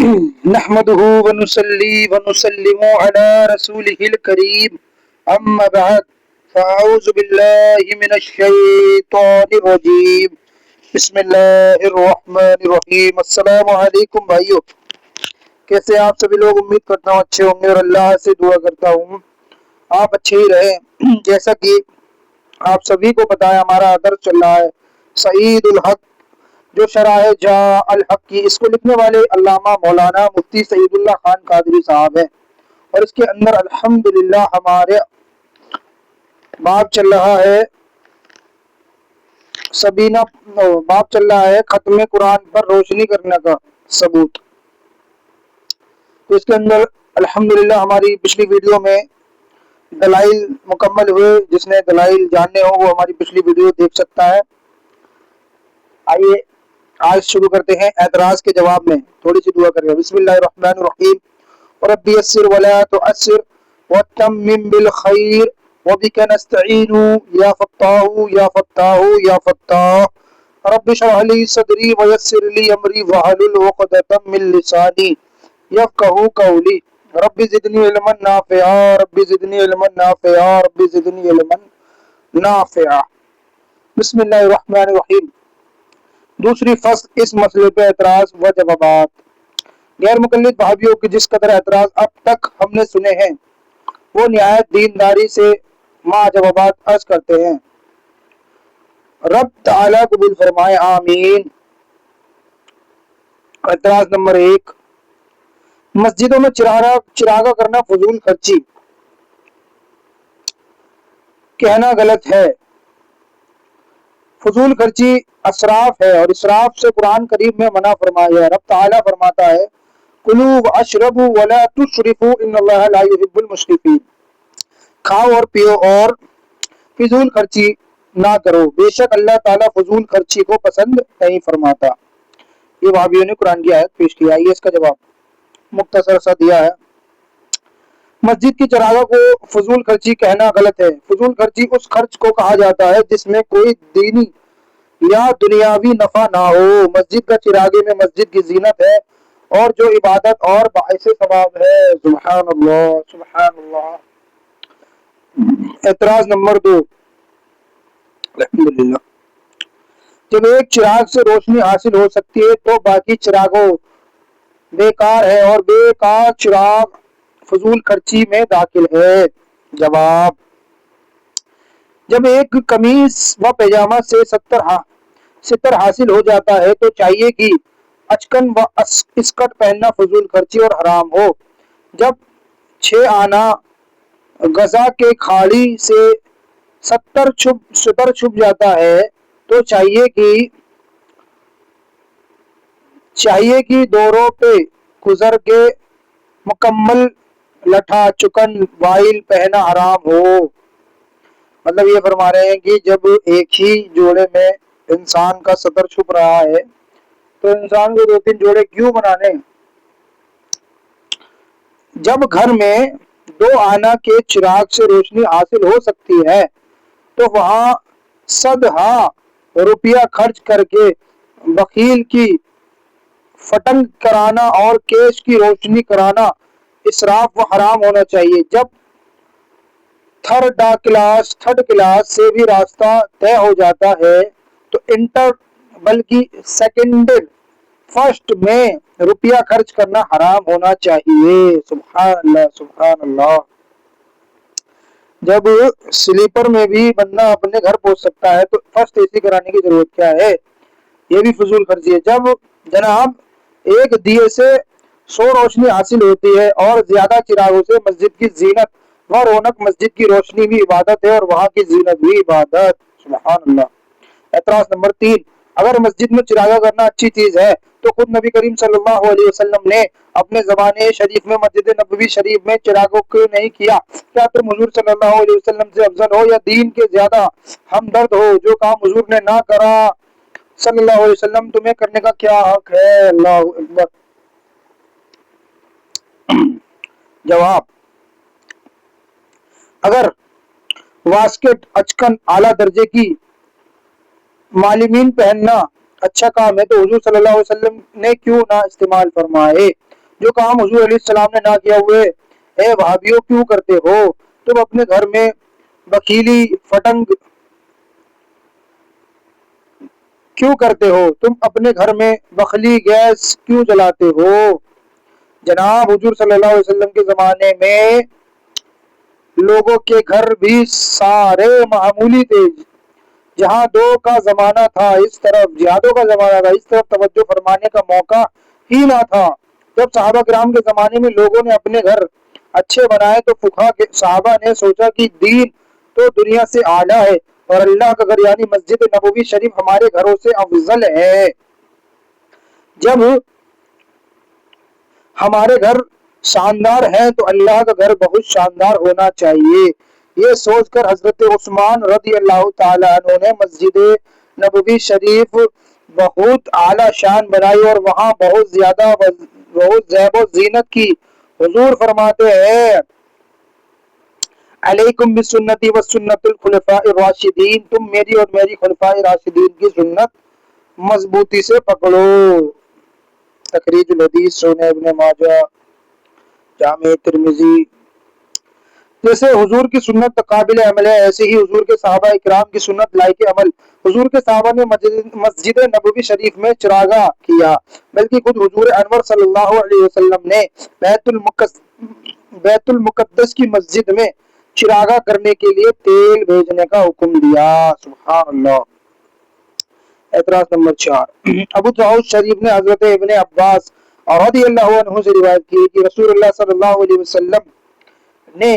نحمده ونصلي ونسلم على رسوله الكريم اما بعد فاعوذ بالله من الشیطان الرجیم بسم اللہ الرحمن الرحیم۔ السلام علیکم بھائیو، کیسے آپ سبھی لوگ؟ امید کرتا ہوں اچھے ہوں گے اور اللہ سے دعا کرتا ہوں آپ اچھے ہی رہیں۔ جیسا کہ آپ سبھی کو پتا ہے، ہمارا درس چل رہا ہے سعید الحق جو شرح جا الحق کی، اس کو لکھنے والے علامہ مولانا مفتی سعید اللہ خان قادری صاحب ہیں، اور اس کے اندر الحمدللہ ہمارے باب چل رہا ہے ختم قرآن پر روشنی کرنے کا ثبوت۔ تو اس کے اندر الحمدللہ ہماری پچھلی ویڈیو میں دلائل مکمل ہوئے، جس نے دلائل جاننے ہو وہ ہماری پچھلی ویڈیو دیکھ سکتا ہے۔ آئیے آج شروع کرتے ہیں اعتراض کے جواب میں، تھوڑی سی دعا کریں۔ بسم اللہ الرحمن الرحیم۔ رب یسر ولا تعسر وتمم بالخیر وبک نستعین یا فتاح یا فتاح یا فتاح رب اشرح لی صدری ویسر لی امری واحلل عقدۃ من لسانی یفقہوا قولی رب زدنی علما نافعا رب زدنی علما نافعا رب زدنی علما نافعا۔ بسم اللہ الرحمن الرحیم۔ دوسری فصل، اس مسئلے پہ اعتراض و جوابات۔ غیر مقلد بھائیوں کے جس قدر اعتراض اب تک ہم نے سنے ہیں وہ نہایت دینداری سے مع جوابات عرض کرتے ہیں۔ رب تعالیٰ قبول فرمائے، آمین۔ اعتراض نمبر 1، مسجدوں میں چراغا کرنا فضول خرچی کہنا غلط ہے۔ فضول خرچی اسراف ہے، اور اسراف سے قرآن کریم میں منع فرمایا ہے۔ رب تعالیٰ فرماتا ہے کلوا واشربوا ولا تسرفوا ان اللہ لا يحب المسرفین، کھاؤ اور پیو اور فضول خرچی نہ کرو، بے شک اللہ تعالیٰ فضول خرچی کو پسند نہیں فرماتا۔ یہ وہابیوں نے قرآن کی آیت پیش کی۔ آئیے اس کا جواب مختصر سا دیا ہے۔ مسجد کی چراغا کو فضول خرچی کہنا غلط ہے۔ فضول خرچی اس خرچ کو کہا جاتا ہے جس میں کوئی دینی یا دنیاوی نفع نہ ہو۔ مسجد کا چراغے میں مسجد کی زینت ہے اور جو عبادت اور باعث ثواب ہے۔ سبحان اللہ سبحان اللہ۔ اعتراض نمبر 2، الحمدللہ جب ایک چراغ سے روشنی حاصل ہو سکتی ہے تو باقی چراغوں بیکار ہے، اور بیکار چراغ فضول خرچی میں داخل ہے۔ جواب، جب ایک قمیص و پیجامہ سے ستر حاصل ہو جاتا ہے تو چاہیے کہ اچکن و اسکٹ پہننا فضول خرچی اور حرام ہو۔ جب 6 آنا غذا کے کھاڑی سے ستر چھپ جاتا ہے تو چاہیے کہ دوروں پہ گزر کے مکمل لٹھا چکن وائل پہنا حرام ہو۔ مطلب یہ فرما رہے ہیں کہ جب ایک ہی جوڑے میں انسان کا سطر چھپ رہا ہے تو انسان کو 2-3 جوڑے کیوں بنانے؟ جب گھر میں 2 آنا کے چراغ سے روشنی حاصل ہو سکتی ہے تو وہاں 100 روپیہ خرچ کر کے بخیل کی فٹنگ کرانا اور کیش کی روشنی کرانا اسراف و حرام ہونا چاہیے۔ جب تھرڈ کلاس سے بھی راستہ طے ہو جاتا ہے تو انٹر بلکہ سیکنڈ فرسٹ میں روپیہ خرچ کرنا حرام ہونا چاہیے۔ سبحان اللہ سبحان اللہ۔ جب سلیپر میں بھی بندہ اپنے گھر پہنچ سکتا ہے تو فرسٹ اے سی کرانے کی ضرورت کیا ہے؟ یہ بھی فضول خرچی ہے۔ جب جناب ایک دیے سے 100 روشنی حاصل ہوتی ہے اور زیادہ چراغوں سے مسجد کی زینت و رونق، مسجد کی روشنی بھی عبادت ہے اور وہاں کی زینت بھی عبادت۔ سبحان اللہ۔ اعتراض نمبر 3، اگر مسجد میں چراغا کرنا اچھی چیز ہے تو خود نبی کریم صلی اللہ علیہ وسلم نے اپنے زمانے شریف میں مسجد نبوی شریف میں چراغوں کو نہیں کیا؟ کیا تم حضور صلی اللہ علیہ وسلم سے افضل ہو یا دین کے زیادہ ہمدرد ہو؟ جو کام حضور نے نہ کرا صلی اللہ علیہ وسلم تمہیں کرنے کا کیا حق ہے؟ اللہ اکبر۔ جواب، اگر واسکٹ اچکن اعلیٰ درجے کی معلمین پہننا اچھا کام ہے تو حضور صلی اللہ علیہ وسلم نے کیوں نہ استعمال فرمائے؟ جو کام حضور علیہ السلام نے نہ کیا ہوئے اے وہابیوں کیوں کرتے ہو؟ تم اپنے گھر میں بخیلی فٹنگ کیوں کرتے ہو؟ تم اپنے گھر میں بخلی گیس کیوں جلاتے ہو؟ جناب حضور صلی اللہ علیہ وسلم کے زمانے میں لوگوں کے گھر بھی سارے معمولی تھے. جہاں دو کا زمانہ تھا اس طرف جہادوں کا زمانہ تھا، اس طرف توجہ فرمانے کا موقع ہی نہ تھا. جب صحابہ کرام کے زمانے میں لوگوں نے اپنے گھر اچھے بنائے تو فقہا کے صحابہ نے سوچا کہ دین تو دنیا سے اعلیٰ ہے اور اللہ کا گھر یعنی مسجد نبوی شریف ہمارے گھروں سے افضل ہے. جب ہمارے گھر شاندار ہیں تو اللہ کا گھر بہت شاندار ہونا چاہیے. یہ سوچ کر حضرت عثمان رضی اللہ تعالی عنہ نے مسجد نبوی شریف بہت اعلی شان بنائی اور وہاں بہت زیب و زینت کی. حضور فرماتے ہیں علیکم بسنتی و سنت الخلفاء الراشدین، تم میری اور میری خلفاء راشدین کی سنت مضبوطی سے پکڑو. تخریج الحدیث سنن ابن ماجہ جامع ترمذی. جیسے حضور کی سنت قابل عمل ہے ایسے ہی حضور کے صحابہ اکرام کی سنت لائق عمل. حضور کے صحابہ نے مسجد نبوی شریف میں چراغاں کیا، بلکہ خود حضور انور صلی اللہ علیہ وسلم نے بیت المقدس کی مسجد میں چراغاں کرنے کے لیے تیل بھیجنے کا حکم دیا. سبحان اللہ. اعتراض نمبر 4. ابو داؤد شریف نے حضرت ابن عباس رضی اللہ عنہ سے روایت کی کہ رسول اللہ صلی اللہ علیہ وسلم نے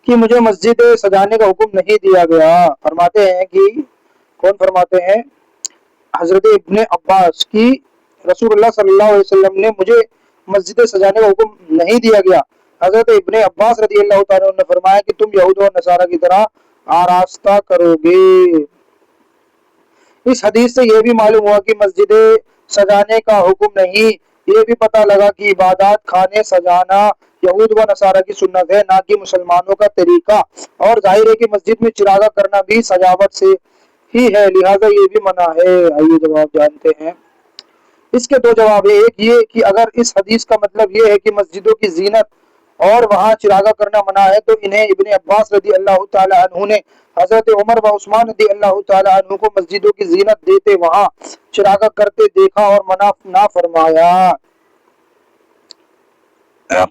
کہ مجھے مسجد سجانے کا حکم نہیں دیا گیا. فرماتے ہیں کہ کون فرماتے ہیں؟ حضرت ابن عباس کی رسول اللہ صلی اللہ علیہ وسلم نے مجھے مسجد سجانے کا حکم نہیں دیا گیا. حضرت ابن عباس رضی اللہ تعالیٰ عنہ نے فرمایا کہ تم یہود و نصارہ کی طرح آراستہ کرو گے. اس حدیث سے یہ بھی معلوم ہوا کہ مسجد سجانے کا حکم نہیں. یہ بھی پتہ لگا کہ عبادات خانے سجانا یہود و نصارہ کی سنت ہے نہ کہ مسلمانوں کا طریقہ، اور ظاہر ہے کہ مسجد میں چراغاں کرنا بھی سجاوٹ سے ہی ہے، لہذا یہ بھی منع ہے. آئیے جواب جانتے ہیں. اس کے دو جواب ہیں. ایک یہ کہ اگر اس حدیث کا مطلب یہ ہے کہ مسجدوں کی زینت اور وہاں چراغاں کرنا منع ہے تو انہیں ابن عباس رضی اللہ تعالی عنہ نے حضرت عمر و عثمان رضی اللہ تعالی عنہ کو مسجدوں کی زینت دیتے وہاں چراغاں کرتے دیکھا اور منع نہ فرمایا.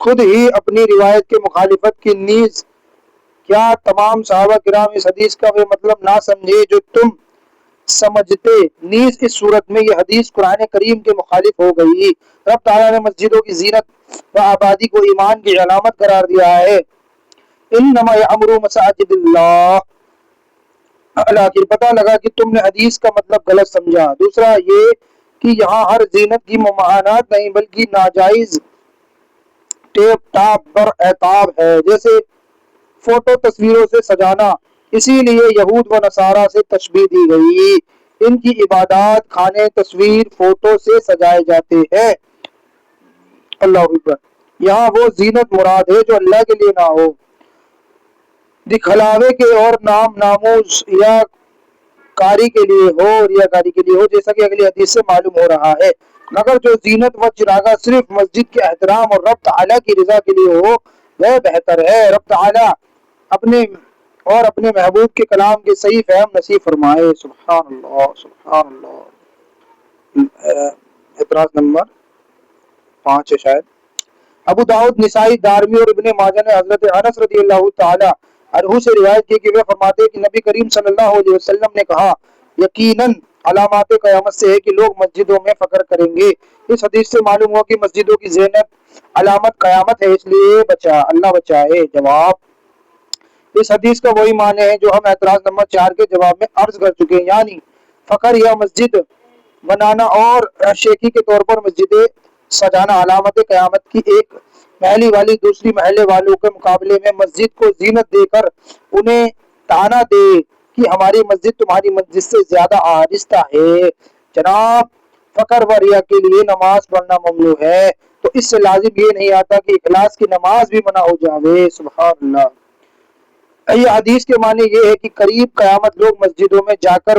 خود ہی اپنی روایت کے مخالفت کی نیز کیا تمام صحابہ کرام اس حدیث کا وہ مطلب نہ سمجھے جو تم سمجھتے؟ نیز اس صورت میں یہ حدیث قرآن کریم کے مخالف ہو گئی. رب تعالیٰ نے مسجدوں کی زینت و آبادی کو ایمان کی علامت قرار دیا ہے. انما یعمر مساجد اللہ. آخر پتہ لگا کہ تم نے حدیث کا مطلب غلط سمجھا. دوسرا یہ کہ یہاں ہر زینت کی ممانعت نہیں بلکہ ناجائز ٹیپ ٹاپ پر اعتاب ہے، جیسے فوٹو تصویروں سے سجانا. اسی لیے یہود و نصارہ سے تشبیہ دی گئی. ان کی عبادات خانے تصویر فوٹو سے سجائے جاتے ہیں. اللہ اکبر. یہاں وہ زینت مراد ہے جو اللہ کے لیے نہ ہو، دکھلاوے کے اور نام ناموز یا کاری کے لیے ہو، ریاکاری کے لیے ہو، جیسا کہ اگلی حدیث سے معلوم ہو رہا ہے. مگر جو زینت و چراغاں صرف مسجد کے احترام اور رب تعالیٰ کی رضا کے لیے ہو وہ بہتر ہے. رب تعالیٰ اپنے محبوب کے کلام کے صحیح فہم نصیب فرمائے. سبحان اللہ سبحان اللہ. اعتراض نمبر 5 ہے شاید. ابو داؤد، نسائی، دارمی اور ابن ماجہ نے حضرت انس رضی اللہ تعالی عنہ سے روایت کی کہ وہ فرماتے ہیں کہ نبی کریم صلی اللہ علیہ وسلم نے کہا یقیناً علامات قیامت سے ہے کہ لوگ مسجدوں میں فخر کریں گے. اس حدیث سے معلوم ہوا کہ مسجدوں کی زینت علامت قیامت ہے، اس لیے اللہ بچائے. جواب: اس حدیث کا وہی معنی ہے جو ہم اعتراض نمبر 4 کے جواب میں عرض کر چکے ہیں، یعنی فخر یا مسجد بنانا اور شیخی کے طور پر مسجد سجانا علامت قیامت کی. ایک محلی والی دوسری محلے والوں کے مقابلے میں مسجد کو زینت دے کر انہیں تانا دے کہ ہماری مسجد تمہاری مسجد سے زیادہ آہستہ ہے. جناب، فخر و ریا کے لیے نماز پڑھنا ممنوع ہے تو اس سے لازم یہ نہیں آتا کہ اخلاص کی نماز بھی منع ہو جاوے. سبحان اللہ. یہ حدیث کے معنی یہ ہے کہ قریب قیامت لوگ مسجدوں میں جا کر